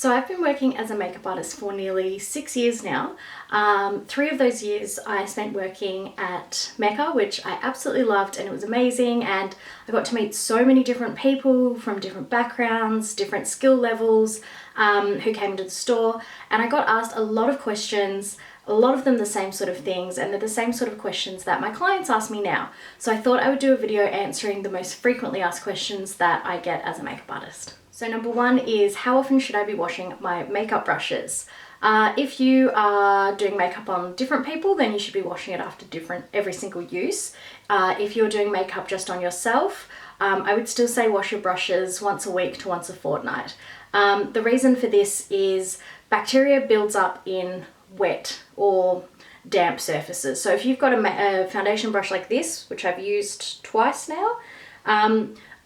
So I've been working as a makeup artist for nearly 6 years now. 3 of those years I spent working at Mecca, which I absolutely loved, and it was amazing, and I got to meet so many different people from different backgrounds, different skill levels, who came into the store, and I got asked a lot of questions, a lot of them the same sort of things, and they're the same sort of questions that my clients ask me now. So I thought I would do a video answering the most frequently asked questions that I get as a makeup artist. So number one is, how often should I be washing my makeup brushes? If you are doing makeup on different people, then you should be washing it after every single use. If you're doing makeup just on yourself, I would still say wash your brushes once a week to once a fortnight. The reason for this is bacteria builds up in wet or damp surfaces. So if you've got a foundation brush like this, which I've used twice now,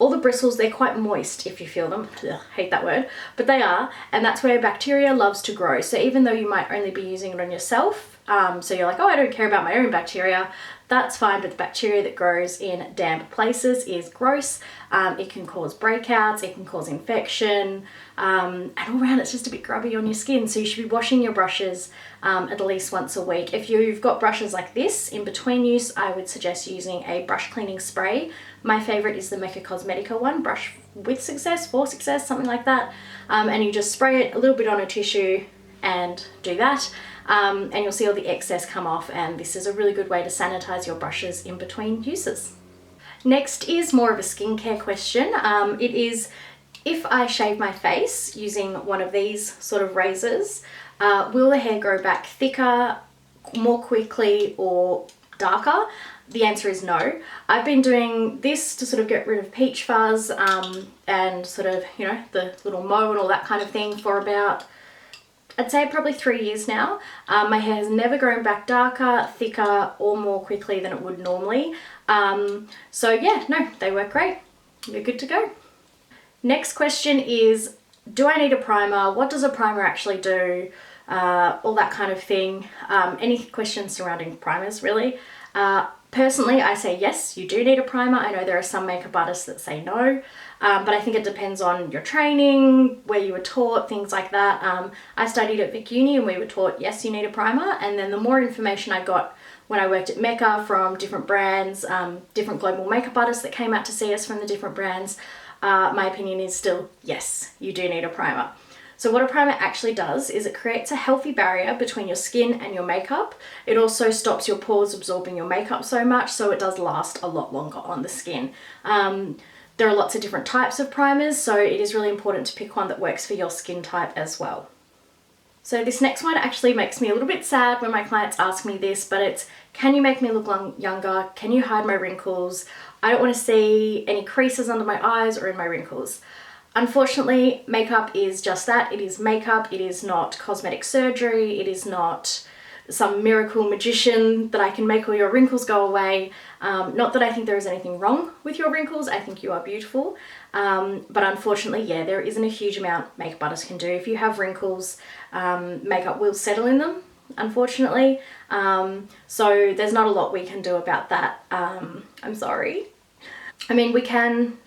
all the bristles, they're quite moist if you feel them. Ugh, hate that word, but they are, and that's where bacteria loves to grow. So even though you might only be using it on yourself, so you're like, oh, I don't care about my own bacteria, that's fine, but the bacteria that grows in damp places is gross. It can cause breakouts, it can cause infection, and all around it's just a bit grubby on your skin. So you should be washing your brushes at least once a week. If you've got brushes like this in between use, I would suggest using a brush cleaning spray. My favorite is the Mecca Cosmetica one, Brush with Success, for Success, something like that. And you just spray it a little bit on a tissue and do that. And you'll see all the excess come off, and this is a really good way to sanitize your brushes in between uses. Next is more of a skincare question. It is, if I shave my face using one of these sort of razors, will the hair grow back thicker, more quickly, or darker? The answer is no. I've been doing this to sort of get rid of peach fuzz and sort of, you know, the little mow and all that kind of thing for about, I'd say probably 3 years now. My hair has never grown back darker, thicker, or more quickly than it would normally. So yeah, no, they work great. You're good to go. Next question is, do I need a primer? What does a primer actually do? All that kind of thing. Any questions surrounding primers, really? Personally, I say yes, you do need a primer. I know there are some makeup artists that say no, but I think it depends on your training, where you were taught, things like that. I studied at Vic Uni and we were taught, yes, you need a primer. And then the more information I got when I worked at Mecca from different brands, different global makeup artists that came out to see us from the different brands, my opinion is still, yes, you do need a primer. So what a primer actually does is it creates a healthy barrier between your skin and your makeup. It also stops your pores absorbing your makeup so much, so it does last a lot longer on the skin. There are lots of different types of primers, so it is really important to pick one that works for your skin type as well. So this next one actually makes me a little bit sad when my clients ask me this, but it's, can you make me look younger? Can you hide my wrinkles? I don't want to see any creases under my eyes or in my wrinkles. Unfortunately, makeup is just that. It is makeup. It is not cosmetic surgery. It is not some miracle magician that I can make all your wrinkles go away. Not that I think there is anything wrong with your wrinkles. I think you are beautiful. But unfortunately, yeah, there isn't a huge amount makeup artists can do. If you have wrinkles, makeup will settle in them, unfortunately. So there's not a lot we can do about that. I'm sorry. I mean, we can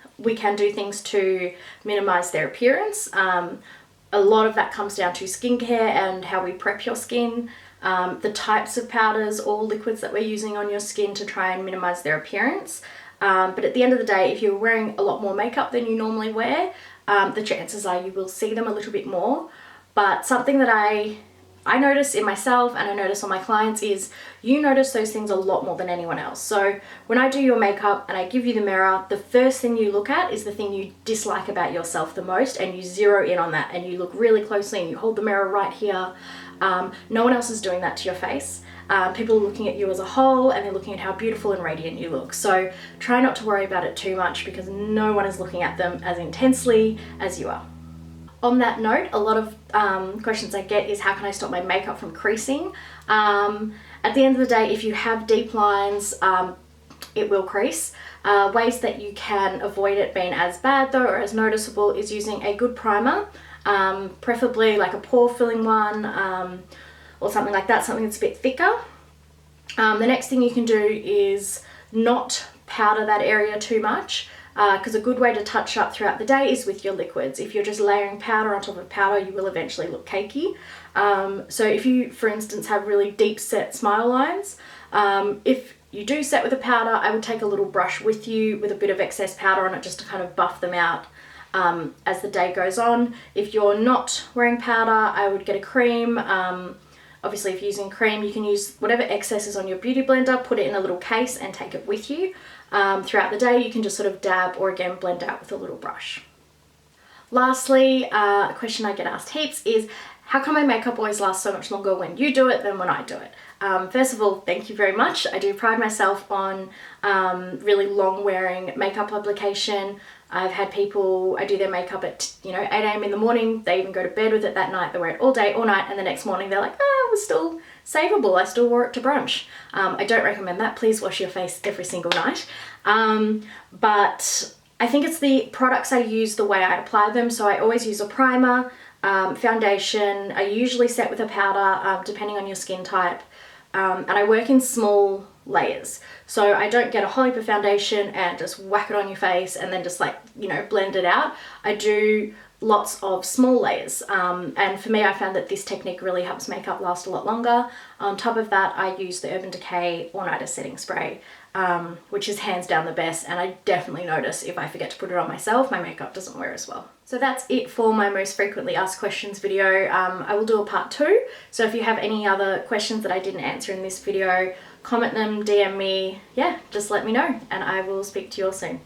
do things to minimize their appearance. A lot of that comes down to skincare and how we prep your skin, the types of powders or liquids that we're using on your skin to try and minimize their appearance. But at the end of the day, if you're wearing a lot more makeup than you normally wear, the chances are you will see them a little bit more. But something that I notice in myself and I notice on my clients is you notice those things a lot more than anyone else. So when I do your makeup and I give you the mirror, the first thing you look at is the thing you dislike about yourself the most, and you zero in on that and you look really closely and you hold the mirror right here. No one else is doing that to your face. People are looking at you as a whole and they're looking at how beautiful and radiant you look. So try not to worry about it too much because no one is looking at them as intensely as you are. On that note, a lot of questions I get is, how can I stop my makeup from creasing? At the end of the day, if you have deep lines, it will crease. Ways that you can avoid it being as bad though, or as noticeable, is using a good primer, preferably like a pore filling one, or something like that, something that's a bit thicker. The next thing you can do is not powder that area too much. because a good way to touch up throughout the day is with your liquids. If you're just layering powder on top of powder, you will eventually look cakey. So if you, for instance, have really deep set smile lines, if you do set with a powder, I would take a little brush with you with a bit of excess powder on it just to kind of buff them out as the day goes on. If you're not wearing powder, I would get a cream. Obviously, if you're using cream, you can use whatever excess is on your beauty blender, put it in a little case and take it with you. Throughout the day, you can just sort of dab or again blend out with a little brush. Lastly, a question I get asked heaps is, how come my makeup always lasts so much longer when you do it than when I do it? First of all, thank you very much. I do pride myself on really long wearing makeup application. I've had people, I do their makeup at 8 a.m. in the morning, they even go to bed with it that night, they wear it all day, all night, and the next morning they're like, it was still savable, I still wore it to brunch. I don't recommend that. Please wash your face every single night. But I think it's the products I use, the way I apply them. So I always use a primer, foundation. I usually set with a powder, depending on your skin type. And I work in small layers. So I don't get a whole heap of foundation and just whack it on your face and then just blend it out. I do lots of small layers. And for me, I found that this technique really helps makeup last a lot longer. On top of that, I use the Urban Decay All Nighter Setting Spray, which is hands down the best. And I definitely notice if I forget to put it on myself, my makeup doesn't wear as well. So that's it for my most frequently asked questions video. I will do a part 2. So if you have any other questions that I didn't answer in this video, comment them, DM me, just let me know, and I will speak to you all soon.